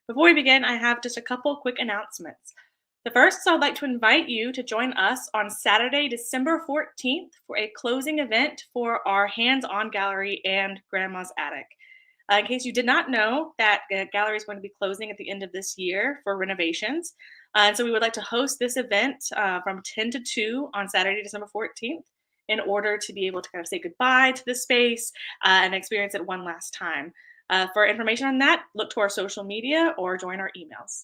Before we begin, I have just a couple quick announcements. The first is I'd like to invite you to join us on Saturday, December 14th for a closing event for our hands-on gallery and Grandma's Attic. In case you did not know, that gallery is going to be closing at the end of this year for renovations. And so we would like to host this event from 10 to 2 on Saturday, December 14th, in order to be able to kind of say goodbye to the space and experience it one last time. For information on that, look to our social media or join our emails.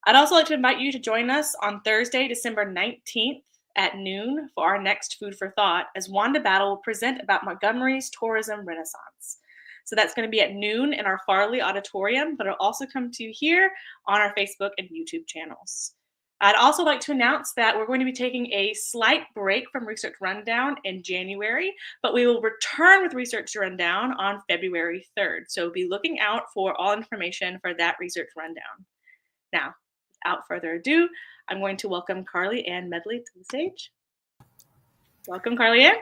I'd also like to invite you to join us on Thursday, December 19th at noon for our next Food for Thought, as Wanda Battle will present about Montgomery's tourism renaissance. So that's going to be at noon in our Farley Auditorium, but it'll also come to you here on our Facebook and YouTube channels. I'd also like to announce that we're going to be taking a slight break from Research Rundown in January, but we will return with Research Rundown on February 3rd. So be looking out for all information for that Research Rundown. Now, without further ado, I'm going to welcome Carlie Anne Medley to the stage. Welcome, Carlie Anne.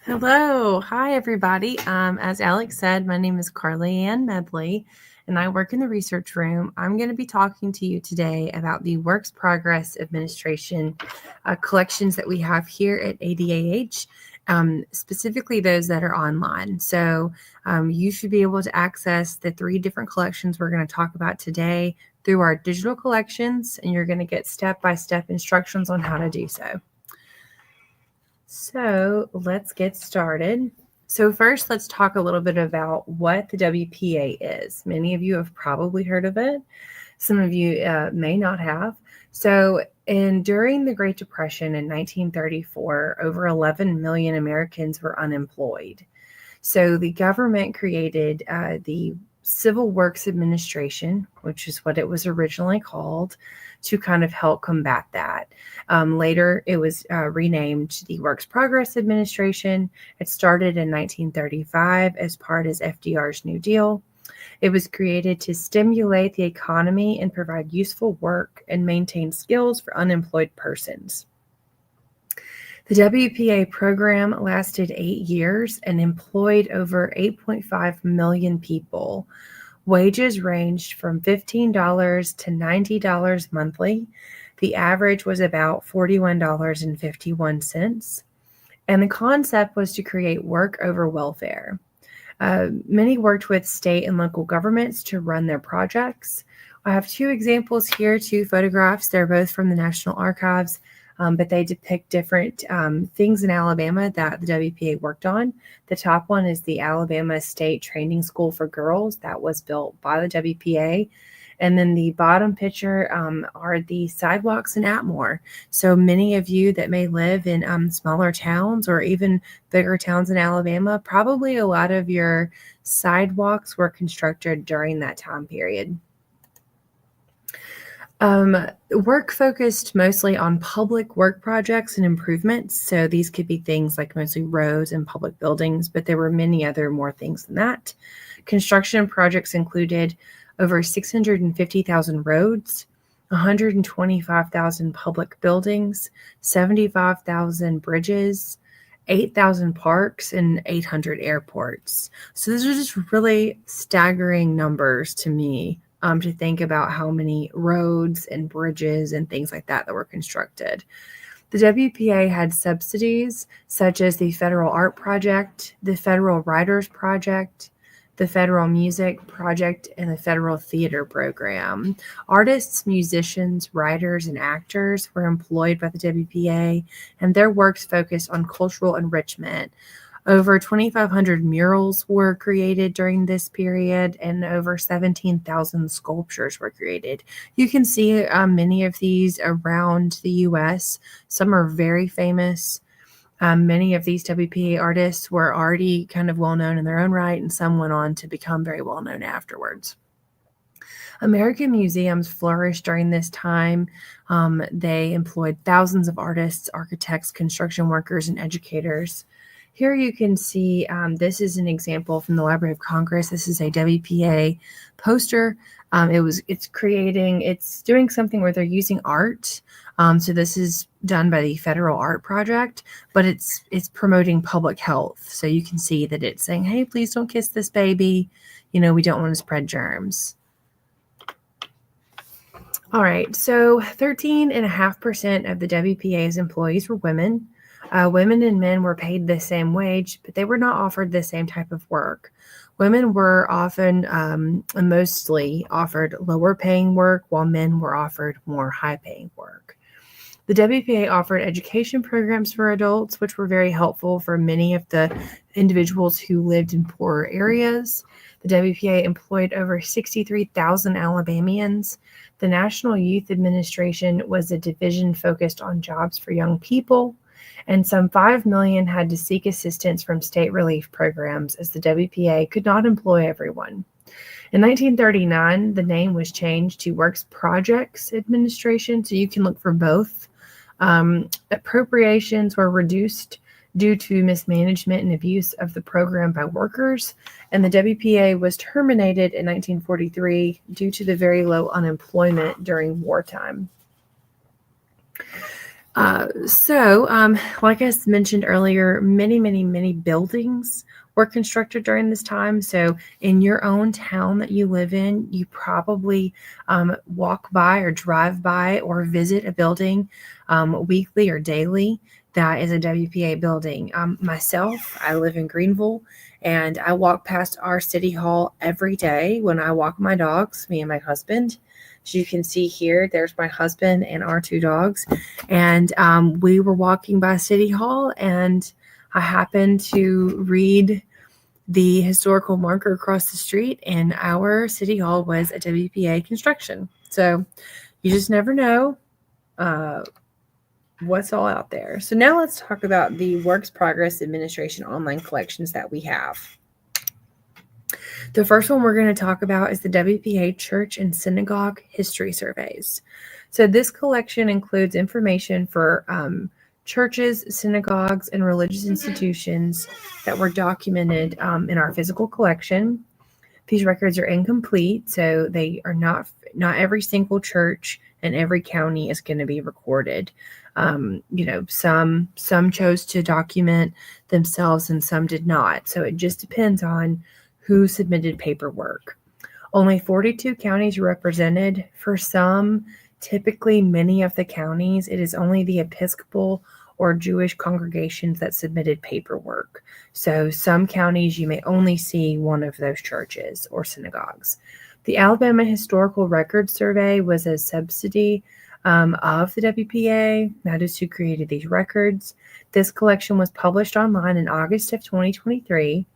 Hello. Hi, everybody. As Alex said, my name is Carlie Anne Medley, and I work in the research room. I'm going to be talking to you today about the Works Progress Administration collections that we have here at ADAH, specifically those that are online. So you should be able to access the 3 different collections we're going to talk about today through our digital collections, and you're going to get step-by-step instructions on how to do so. So let's get started. So first, let's talk a little bit about what the WPA is. Many of you have probably heard of it. Some of you may not have. So during the Great Depression in 1934, over 11 million Americans were unemployed. So the government created the Civil Works Administration, which is what it was originally called, to kind of help combat that. Later, it was renamed the Works Progress Administration. It started in 1935 as part of FDR's New Deal. It was created to stimulate the economy and provide useful work and maintain skills for unemployed persons. The WPA program lasted 8 years and employed over 8.5 million people. Wages ranged from $15 to $90 monthly. The average was about $41.51. And the concept was to create work over welfare. Many worked with state and local governments to run their projects. I have 2 examples here, 2 photographs. They're both from the National Archives. But they depict different things in Alabama that the WPA worked on. The top one is the Alabama State Training School for Girls that was built by the WPA. And then the bottom picture are the sidewalks in Atmore. So many of you that may live in smaller towns or even bigger towns in Alabama, probably a lot of your sidewalks were constructed during that time period. Work focused mostly on public work projects and improvements. So these could be things like mostly roads and public buildings, but there were many other more things than that. Construction projects included over 650,000 roads, 125,000 public buildings, 75,000 bridges, 8,000 parks, and 800 airports. So these are just really staggering numbers to me. To think about how many roads and bridges and things like that were constructed. The WPA had subsidies such as the Federal Art Project, the Federal Writers Project, the Federal Music Project, and the Federal Theater Program. Artists, musicians, writers, and actors were employed by the WPA, and their works focused on cultural enrichment. Over 2,500 murals were created during this period, and over 17,000 sculptures were created. You can see many of these around the U.S. Some are very famous. Many of these WPA artists were already kind of well-known in their own right, and some went on to become very well-known afterwards. American museums flourished during this time. They employed thousands of artists, architects, construction workers, and educators. Here you can see, this is an example from the Library of Congress. This is a WPA poster. It's doing something where they're using art. So this is done by the Federal Art Project, but it's promoting public health. So you can see that it's saying, hey, please don't kiss this baby. We don't want to spread germs. All right, so 13.5% of the WPA's employees were women. Women and men were paid the same wage, but they were not offered the same type of work. Women were often mostly offered lower paying work, while men were offered more high paying work. The WPA offered education programs for adults, which were very helpful for many of the individuals who lived in poorer areas. The WPA employed over 63,000 Alabamians. The National Youth Administration was a division focused on jobs for young people, and some 5 million had to seek assistance from state relief programs as the WPA could not employ everyone. In 1939, the name was changed to Works Projects Administration, so you can look for both. Appropriations were reduced due to mismanagement and abuse of the program by workers, and the WPA was terminated in 1943 due to the very low unemployment during wartime. Like I mentioned earlier, many buildings were constructed during this time. So in your own town that you live in, you probably walk by or drive by or visit a building weekly or daily that is a WPA building. Myself, I live in Greenville, and I walk past our city hall every day when I walk my dogs, me and my husband. As you can see here, there's my husband and our 2 dogs. And we were walking by City Hall, and I happened to read the historical marker across the street, and our City Hall was a WPA construction. So you just never know what's all out there. So now let's talk about the Works Progress Administration online collections that we have. The first one we're going to talk about is the WPA Church and Synagogue History Surveys. So this collection includes information for churches, synagogues, and religious institutions that were documented in our physical collection. These records are incomplete, so they are not every single church and every county is going to be recorded. Some chose to document themselves and some did not. So it just depends on who submitted paperwork. Only 42 counties are represented. For some, typically many of the counties, it is only the Episcopal or Jewish congregations that submitted paperwork. So some counties, you may only see one of those churches or synagogues. The Alabama Historical Records Survey was a subsidy of the WPA. That is who created these records. This collection was published online in August of 2023.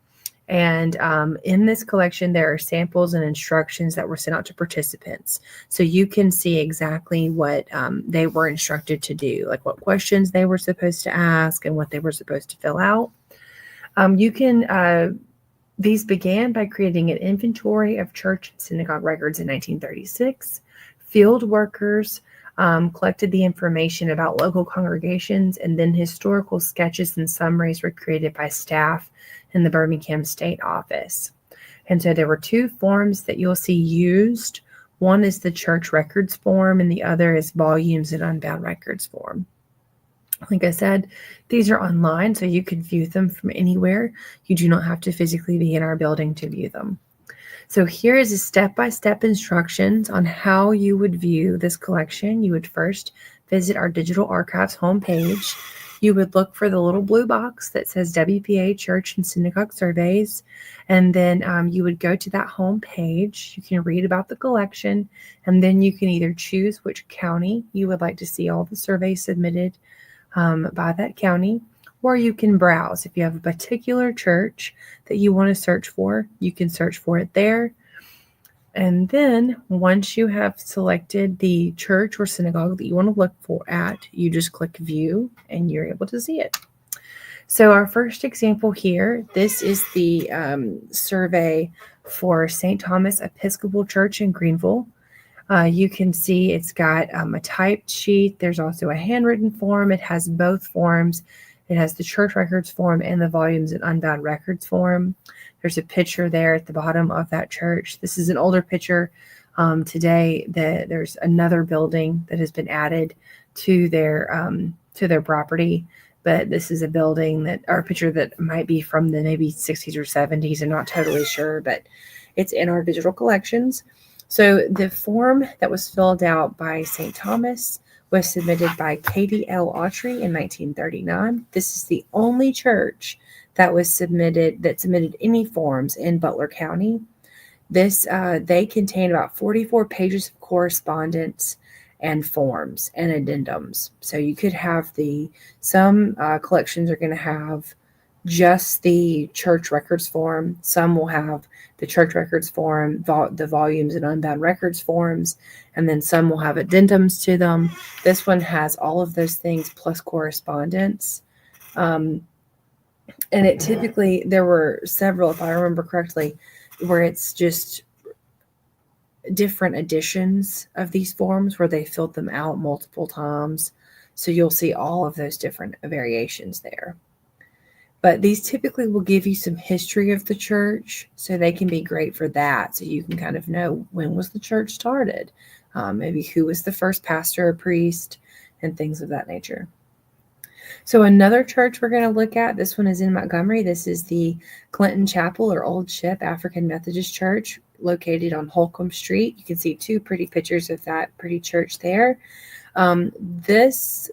And in this collection, there are samples and instructions that were sent out to participants. So you can see exactly what they were instructed to do, like what questions they were supposed to ask and what they were supposed to fill out. These began by creating an inventory of church and synagogue records in 1936. Field workers collected the information about local congregations, and then historical sketches and summaries were created by staff in the Birmingham State Office. And so there were 2 forms that you'll see used. One is the church records form, and the other is volumes and unbound records form. Like I said, these are online, so you can view them from anywhere. You do not have to physically be in our building to view them. So here is a step-by-step instructions on how you would view this collection. You would first visit our digital archives homepage. You would look for the little blue box that says WPA Church and Synagogue Surveys, and then you would go to that home page. You can read about the collection, and then you can either choose which county you would like to see all the surveys submitted by that county, or you can browse. If you have a particular church that you want to search for, you can search for it there. And then once you have selected the church or synagogue that you want to look for at, you just click view and you're able to see it. So our first example here, this is the survey for St. Thomas Episcopal Church in Greenville. You can see it's got a typed sheet. There's also a handwritten form. It has both forms. It has the church records form and the volumes and unbound records form. There's a picture there at the bottom of that church. This is an older picture. Today, there's another building that has been added to their property, but this is a building or a picture that might be from the maybe 60s or 70s. I'm not totally sure, but it's in our digital collections. So the form that was filled out by St. Thomas was submitted by Katie L. Autry in 1939. This is the only church that submitted any forms in Butler County. They contain about 44 pages of correspondence and forms and addendums. So you could have some collections are going to have just the church records form. Some will have the church records form, the volumes and unbound records forms, and then some will have addendums to them. This one has all of those things plus correspondence. And there were several, if I remember correctly, where it's just different editions of these forms where they filled them out multiple times. So you'll see all of those different variations there. But these typically will give you some history of the church, so they can be great for that. So you can kind of know when was the church started, maybe who was the first pastor or priest, and things of that nature. So another church we're going to look at, this one is in Montgomery. This is the Clinton Chapel or Old Ship African Methodist Church located on Holcomb Street. You can see two pretty pictures of that pretty church there. This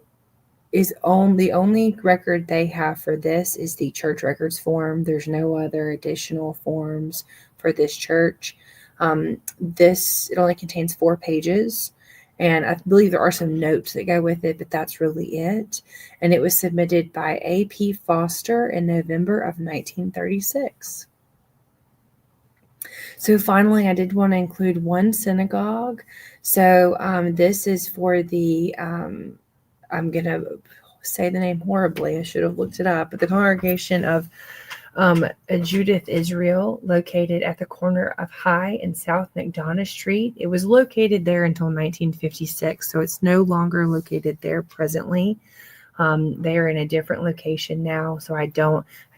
is the only record they have for this is the church records form. There's no other additional forms for this church. It only contains 4 pages, and I believe there are some notes that go with it, but that's really it. And it was submitted by A.P. Foster in November of 1936. So finally, I did want to include one synagogue. So this is for the I'm going to say the name horribly. I should have looked it up. But the congregation of Judith Israel, located at the corner of High and South McDonough Street. It was located there until 1956, so it's no longer located there presently. They're in a different location now, so I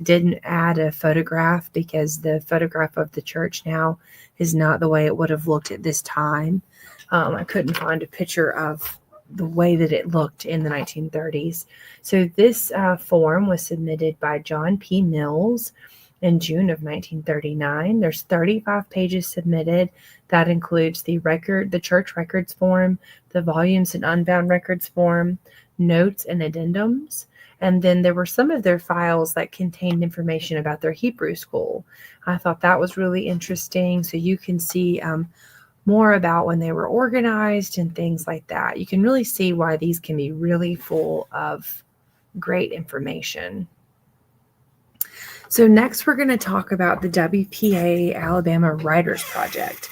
didn't add a photograph because the photograph of the church now is not the way it would have looked at this time. I couldn't find a picture of the way that it looked in the 1930s. So this form was submitted by John P. Mills in June of 1939. There's 35 pages submitted. That includes the church records form, the volumes and unbound records form, notes and addendums. And then there were some of their files that contained information about their Hebrew school. I thought that was really interesting. So you can see more about when they were organized and things like that. You can really see why these can be really full of great information. So next we're going to talk about the WPA Alabama Writers Project.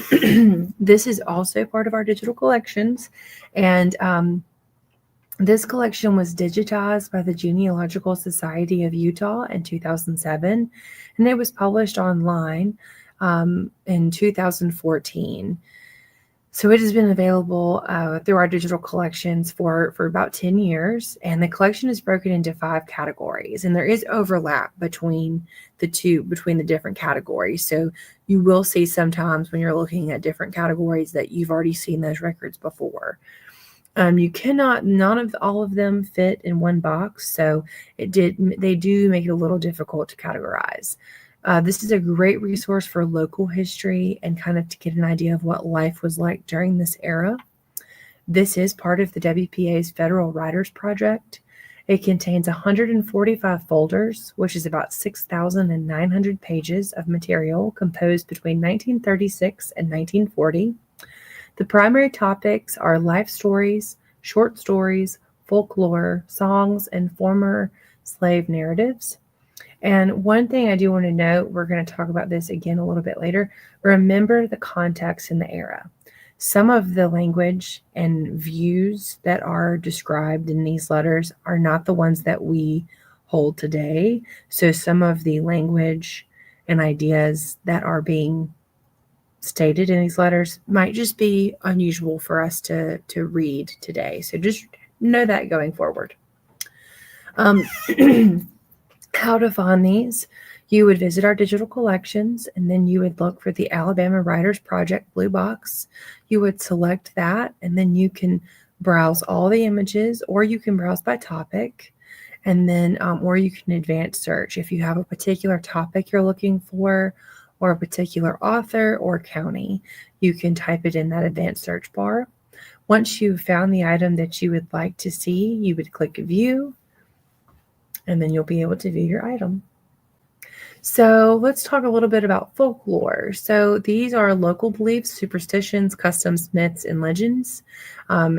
This is also part of our digital collections, and this collection was digitized by the Genealogical Society of Utah in 2007, and it was published online in 2014. So it has been available through our digital collections for about 10 years, and the collection is broken into 5 categories, and there is overlap between the different categories. So you will see sometimes when you're looking at different categories that you've already seen those records before. None of all of them fit in one box, so they do make it a little difficult to categorize. This is a great resource for local history and kind of to get an idea of what life was like during this era. This is part of the WPA's Federal Writers Project. It contains 145 folders, which is about 6,900 pages of material composed between 1936 and 1940. The primary topics are life stories, short stories, folklore, songs, and former slave narratives. And one thing I do want to note, we're going to talk about this again a little bit later. Remember the context in the era. Some of the language and views that are described in these letters are not the ones that we hold today. So some of the language and ideas that are being stated in these letters might just be unusual for us to read today. So just know that going forward. How to find these? You would visit our digital collections, and then you would look for the Alabama Writers Project blue box. You would select that, and then you can browse all the images, or you can browse by topic, and then or you can advanced search if you have a particular topic you're looking for, or a particular author or county. You can type it in that advanced search bar. Once you've found the item that you would like to see, you would click View, and then you'll be able to view your item. So let's talk a little bit about folklore. So these are local beliefs, superstitions, customs, myths, and legends.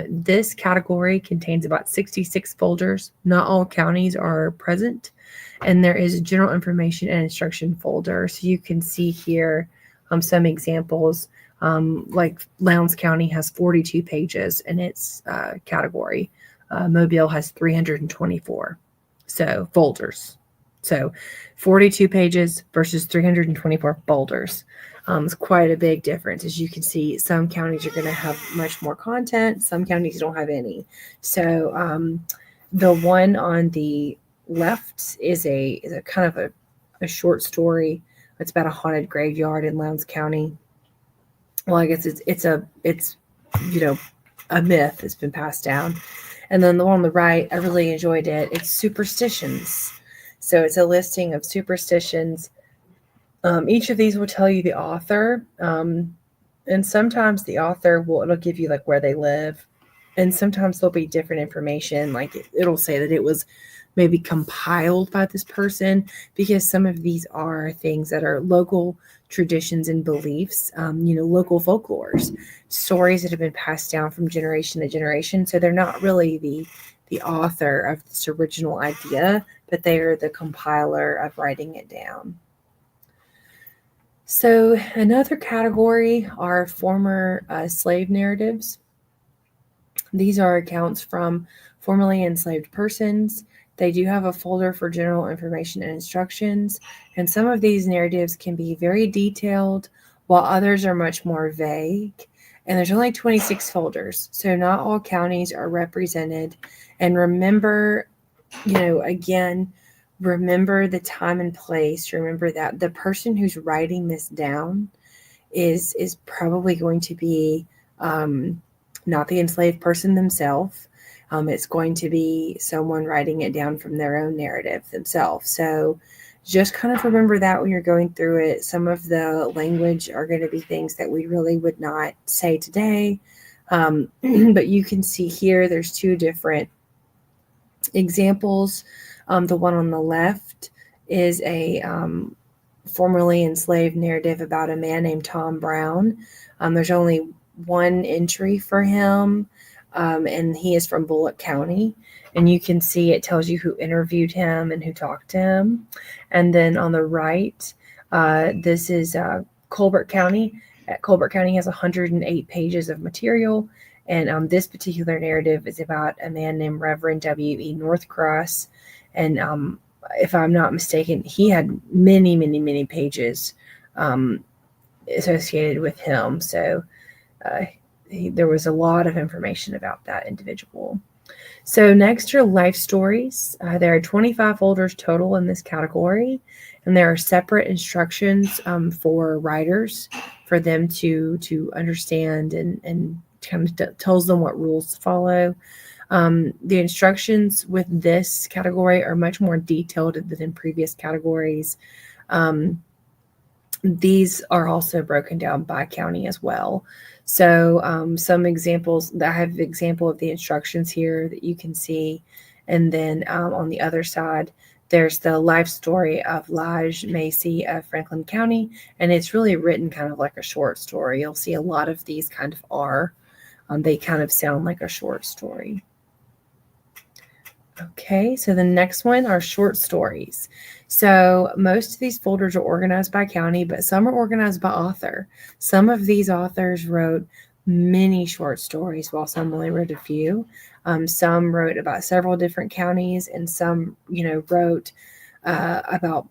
This category contains about 66 folders. Not all counties are present. And there is a general information and instruction folder. So you can see here some examples. Like Lowndes County has 42 pages in its category. Mobile has 324. So folders. So 42 pages versus 324 folders. It's quite a big difference. As you can see, some counties are going to have much more content. Some counties don't have any. So the one on the left is a kind of a short story. It's about a haunted graveyard in Lowndes County. Well, I guess it's a myth that's been passed down. And then the one on the right, I really enjoyed it. It's superstitions. So it's a listing of superstitions. Each of these will tell you the author. And sometimes the author it'll give you like where they live. And sometimes there'll be different information. Like it'll say that it was maybe compiled by this person, because some of these are things that are local traditions and beliefs, local folklores, stories that have been passed down from generation to generation. So they're not really the author of this original idea, but they are the compiler of writing it down. So another category are former slave narratives. These are accounts from formerly enslaved persons. They do have a folder for general information and instructions, and some of these narratives can be very detailed, while others are much more vague. And there's only 26 folders, so not all counties are represented. And remember, remember the time and place. Remember that the person who's writing this down is probably going to be not the enslaved person themselves. It's going to be someone writing it down from their own narrative themselves. So just kind of remember that when you're going through it. Some of the language are going to be things that we really would not say today. But you can see here, there's two different examples. The one on the left is a formerly enslaved narrative about a man named Tom Brown. There's only one entry for him. And he is from Bullock County, and you can see it tells you who interviewed him and who talked to him. And then on the right, this is Colbert County. Colbert County has 108 pages of material, and this particular narrative is about a man named Reverend W.E. Northcross. And if I'm not mistaken, he had many, many, many pages associated with him. So there was a lot of information about that individual. So next are life stories. There are 25 folders total in this category, and there are separate instructions for writers for them to understand and kind of tells them what rules to follow. The instructions with this category are much more detailed than in previous categories. These are also broken down by county as well. So some examples, I have an example of the instructions here that you can see. And then on the other side, there's the life story of Lige Macy of Franklin County. And it's really written kind of like a short story. You'll see a lot of these kind of are. They kind of sound like a short story. Okay, so the next one are short stories. So most of these folders are organized by county, but some are organized by author. Some of these authors wrote many short stories, while some only wrote a few. Some wrote about several different counties, and some, wrote about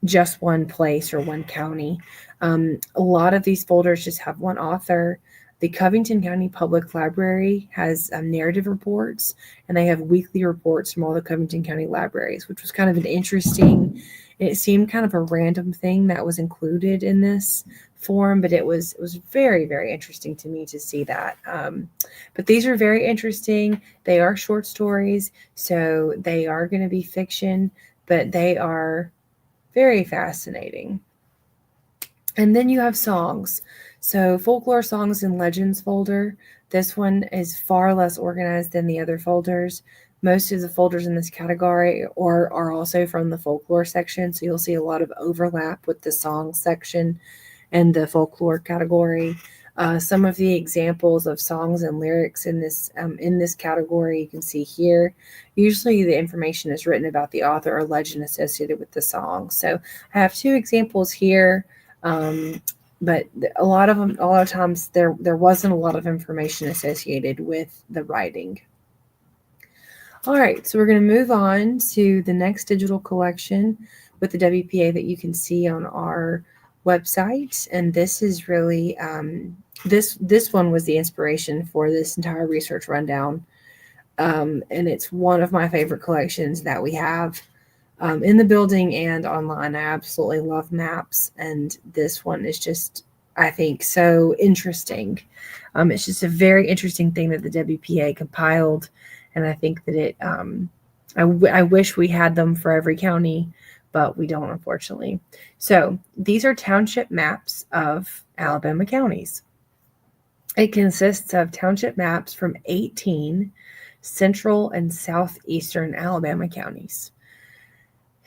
just one place or one county. A lot of these folders just have one author. The Covington County Public Library has narrative reports, and they have weekly reports from all the Covington County libraries, which was kind of an interesting, it seemed kind of a random thing that was included in this form, but it was very, very interesting to me to see that. But these are very interesting. They are short stories, so they are going to be fiction, but they are very fascinating. And then you have songs. So folklore songs and legends folder. This one is far less organized than the other folders. Most of the folders in this category are also from the folklore section. So you'll see a lot of overlap with the song section and the folklore category. Some of the examples of songs and lyrics in this category you can see here. Usually the information is written about the author or legend associated with the song. So I have two examples here. But a lot of times there wasn't a lot of information associated with the writing. All right, so we're going to move on to the next digital collection with the WPA that you can see on our website. And this is really, this one was the inspiration for this entire research rundown. And it's one of my favorite collections that we have in the building and online. I absolutely love maps, and this one is just, I think, so interesting. It's just a very interesting thing that the WPA compiled, and I think that it, I wish we had them for every county, but we don't, unfortunately. So these are township maps of Alabama counties. It consists of township maps from 18 central and southeastern Alabama counties.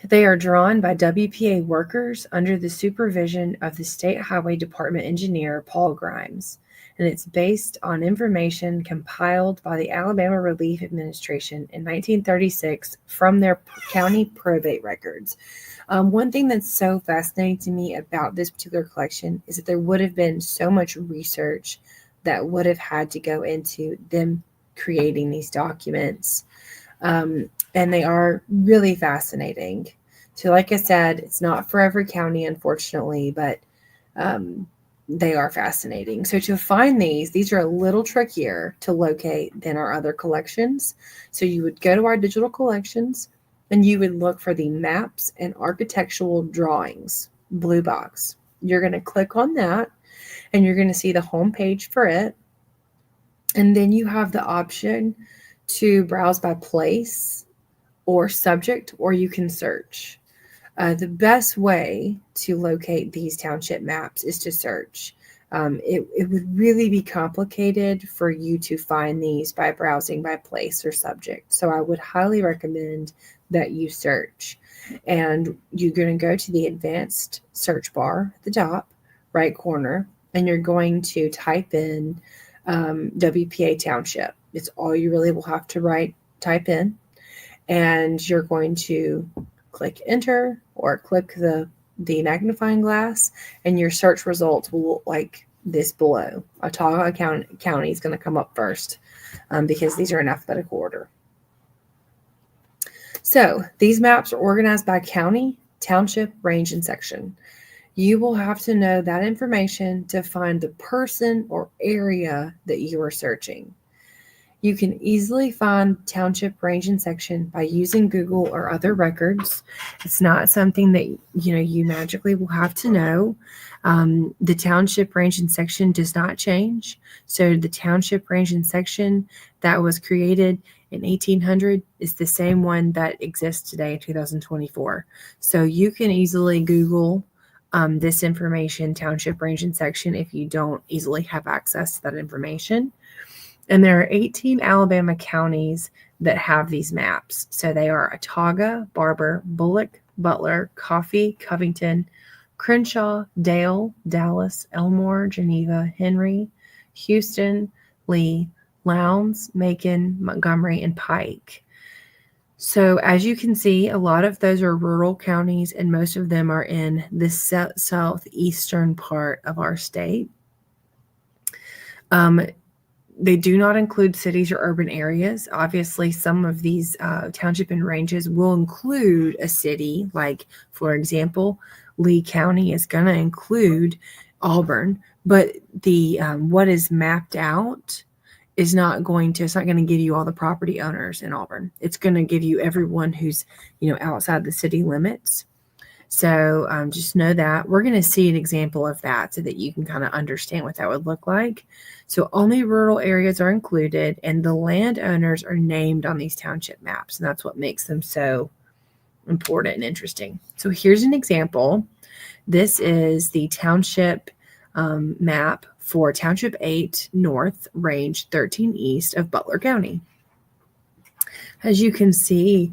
They are drawn by WPA workers under the supervision of the State Highway Department engineer, Paul Grimes, and it's based on information compiled by the Alabama Relief Administration in 1936 from their county probate records. One thing that's so fascinating to me about this particular collection is that there would have been so much research that would have had to go into them creating these documents. And they are really fascinating. So like I said, it's not for every county, unfortunately, but they are fascinating. So to find these are a little trickier to locate than our other collections. So you would go to our digital collections and you would look for the maps and architectural drawings, blue box. You're going to click on that and you're going to see the home page for it. And then you have the option to browse by place or subject, or you can search. The best way to locate these township maps is to search. It would really be complicated for you to find these by browsing by place or subject. So I would highly recommend that you search. And you're going to go to the advanced search bar at the top right corner, and you're going to type in WPA Township. It's all you really will have to type in. And you're going to click enter or click the magnifying glass, and your search results will look like this below. Autauga County is going to come up first because these are in alphabetical order. So these maps are organized by county, township, range, and section. You will have to know that information to find the person or area that you are searching. You can easily find township, range, and section by using Google or other records. It's not something that you magically will have to know. The township, range, and section does not change. So the township, range, and section that was created in 1800 is the same one that exists today in 2024. So you can easily Google this information, township, range, and section, if you don't easily have access to that information. And there are 18 Alabama counties that have these maps. So they are Autauga, Barber, Bullock, Butler, Coffee, Covington, Crenshaw, Dale, Dallas, Elmore, Geneva, Henry, Houston, Lee, Lowndes, Macon, Montgomery, and Pike. So as you can see, a lot of those are rural counties, and most of them are in the southeastern part of our state. They do not include cities or urban areas. Obviously, some of these township and ranges will include a city. Like, for example, Lee County is going to include Auburn, but the what is mapped out is not going to, it's not going to give you all the property owners in Auburn. It's going to give you everyone who's, outside the city limits. So just know that we're going to see an example of that so that you can kind of understand what that would look like. So only rural areas are included, and the landowners are named on these township maps, and that's what makes them so important and interesting. So here's an example. This is the township map for Township 8 North, Range 13 East of Butler County. As you can see,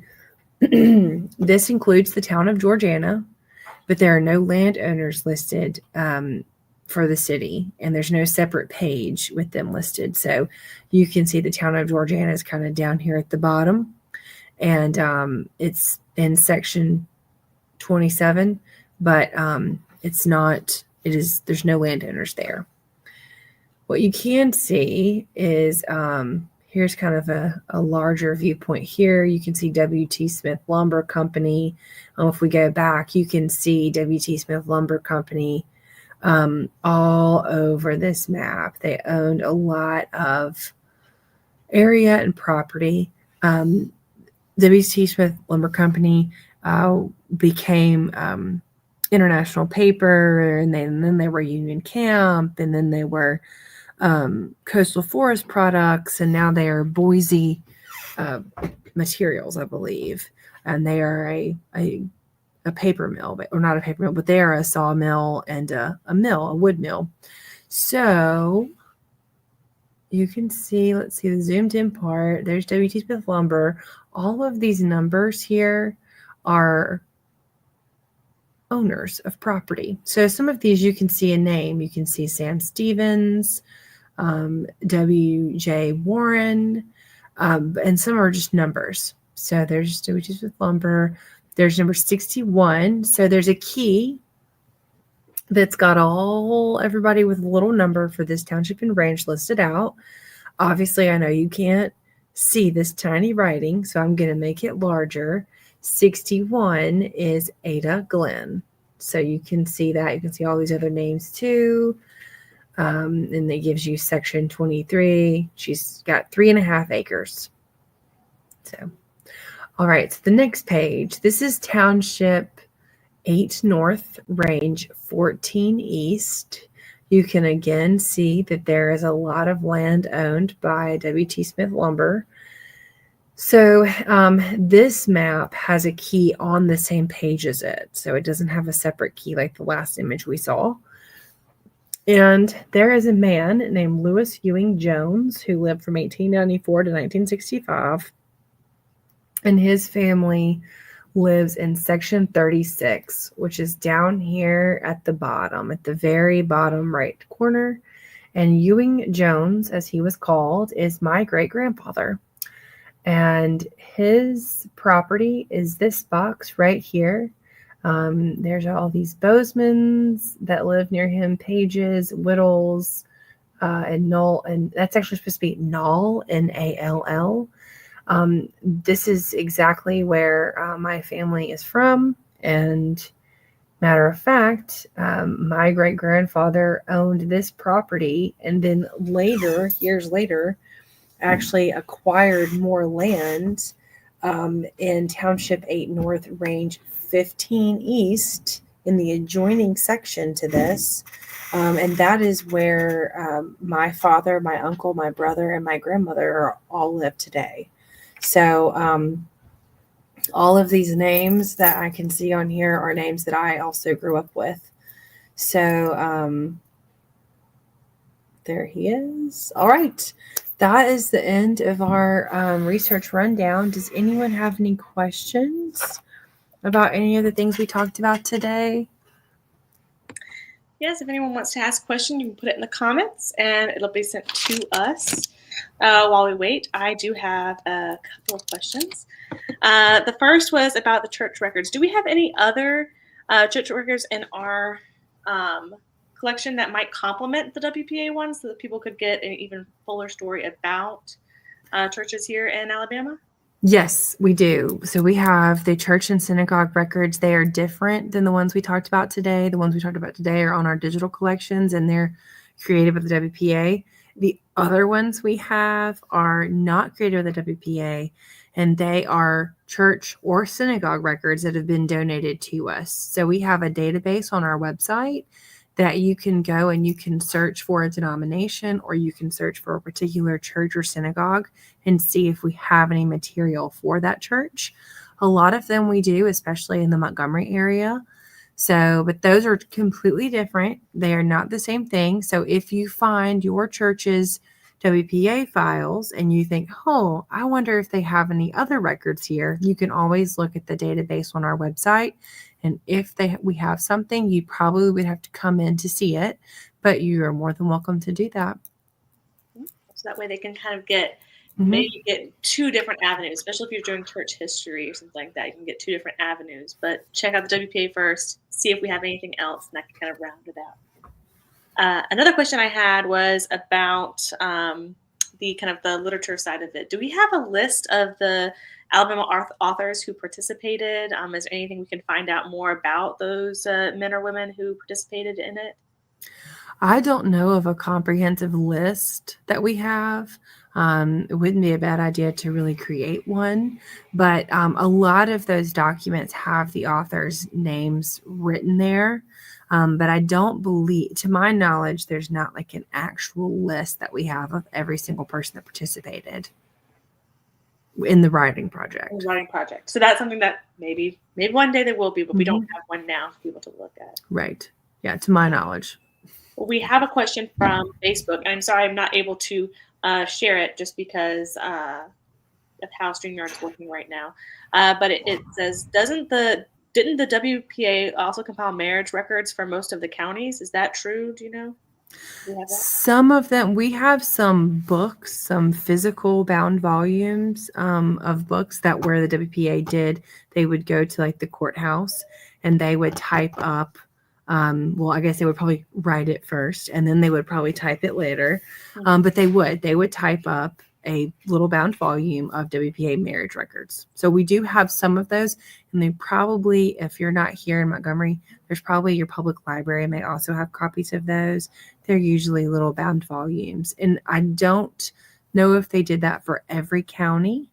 this includes the town of Georgiana, but there are no landowners listed for the city, and there's no separate page with them listed. So you can see the town of Georgiana is kind of down here at the bottom, and it's in section 27, but it's not, there's no landowners there. What you can see is here's kind of a larger viewpoint here. You can see W.T. Smith Lumber Company. If we go back, you can see W.T. Smith Lumber Company all over this map. They owned a lot of area and property. W.T. Smith Lumber Company became International Paper, and then they were Union Camp, and then they were Coastal Forest Products, and now they are Boise Materials, I believe, and they are a paper mill, or not a paper mill, but they are a sawmill and a wood mill. So you can see, let's see the zoomed in part. There's W.T. Smith Lumber. All of these numbers here are owners of property. So some of these you can see a name. You can see Sam Stevens, W.J. Warren, and some are just numbers. So there's W.T. Smith Lumber. There's number 61. So there's a key that's got everybody with a little number for this township and range listed out. Obviously, I know you can't see this tiny writing, so I'm going to make it larger. 61 is Ada Glenn. So you can see that. You can see all these other names too. And it gives you section 23. She's got 3.5 acres. So, all right. So the next page, this is Township 8 North, Range 14 East. You can again see that there is a lot of land owned by W.T. Smith Lumber. So this map has a key on the same page as it. So it doesn't have a separate key like the last image we saw. And there is a man named Lewis Ewing Jones who lived from 1894 to 1965. And his family lives in section 36, which is down here at the bottom, at the very bottom right corner. And Ewing Jones, as he was called, is my great-grandfather. And his property is this box right here. There's all these Bozemans that live near him, Pages, Whittles, and Knoll, and that's actually supposed to be Knoll, N-A-L-L. This is exactly where my family is from, and matter of fact, my great-grandfather owned this property, and then later, years later, actually acquired more land in Township 8 North, Range 15 East, in the adjoining section to this. And that is where my father, my uncle, my brother, and my grandmother all live today. So all of these names that I can see on here are names that I also grew up with. So there he is. All right. That is the end of our research rundown. Does anyone have any questions about any of the things we talked about today? Yes, if anyone wants to ask a question, you can put it in the comments and it'll be sent to us. While we wait, I do have a couple of questions. The first was about the church records. Do we have any other church records in our collection that might complement the WPA ones so that people could get an even fuller story about churches here in Alabama? Yes, we do. So we have the church and synagogue records. They are different than the ones we talked about today. The ones we talked about today are on our digital collections, and they're created with the WPA. The other ones we have are not created with the WPA, and they are church or synagogue records that have been donated to us. So we have a database on our website that you can go and you can search for a denomination, or you can search for a particular church or synagogue and see if we have any material for that church. A lot of them we do, especially in the Montgomery area. So, but those are completely different. They are not the same thing. So if you find your church's WPA files and you think, oh, I wonder if they have any other records here, you can always look at the database on our website. And if we have something, you probably would have to come in to see it, but you are more than welcome to do that. So that way they can kind of maybe get two different avenues, especially if you're doing church history or something like that. You can get two different avenues, but check out the WPA first, see if we have anything else, and that can kind of round it out. Another question I had was about the kind of the literature side of it. Do we have a list of the Alabama authors who participated? Is there anything we can find out more about those men or women who participated in it? I don't know of a comprehensive list that we have. It wouldn't be a bad idea to really create one, but a lot of those documents have the authors' names written there. But I don't believe, to my knowledge, there's not like an actual list that we have of every single person that participated in the writing project. So that's something that maybe one day there will be, but we don't have one now for people to look at. Right. Yeah, to my knowledge. We have a question from Facebook. I'm sorry I'm not able to share it just because of how StreamYard's working right now. But it says, didn't the WPA also compile marriage records for most of the counties? Is that true? Do you know? Do you have that? Some of them, we have some books, some physical bound volumes of books that where the WPA did, they would go to like the courthouse and they would type up, well, I guess they would probably write it first and then they would probably type it later. But they would type up a little bound volume of WPA marriage records. So we do have some of those, and they probably, if you're not here in Montgomery, there's probably your public library may also have copies of those. They're usually little bound volumes. And I don't know if they did that for every county,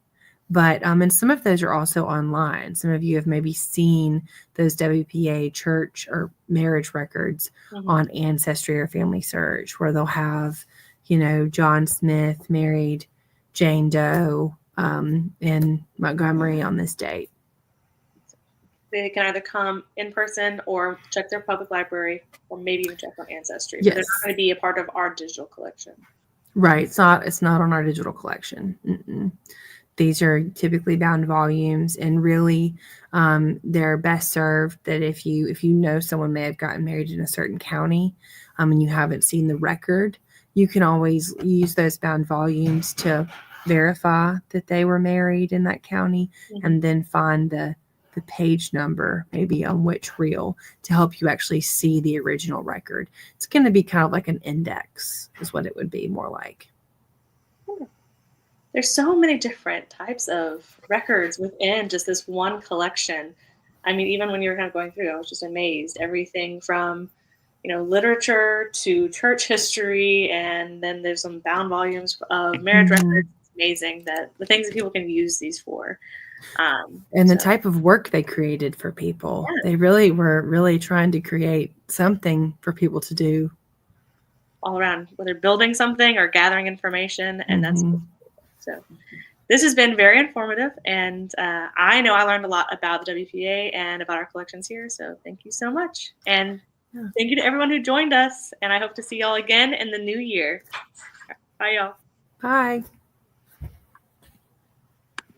but and some of those are also online. Some of you have maybe seen those WPA church or marriage records on Ancestry or Family Search, where they'll have, John Smith married Jane Doe in Montgomery on this date. They can either come in person or check their public library, or maybe even check on Ancestry. Yes. But they're not going to be a part of our digital collection. Right. It's not on our digital collection. Mm-mm. These are typically bound volumes, and really they're best served that if you know someone may have gotten married in a certain county and you haven't seen the record, you can always use those bound volumes to verify that they were married in that county and then find the page number maybe on which reel to help you actually see the original record. It's going to be kind of like an index is what it would be more like. There's so many different types of records within just this one collection. I mean, even when you were kind of going through, I was just amazed. Everything from, literature to church history, and then there's some bound volumes of marriage records. It's amazing that the things that people can use these for. And the type of work they created for people. Yeah. They really were trying to create something for people to do. All around, whether building something or gathering information, and that's so. This has been very informative, and I know I learned a lot about the WPA and about our collections here, so thank you so much. And thank you to everyone who joined us, and I hope to see y'all again in the new year. Bye, y'all. Bye.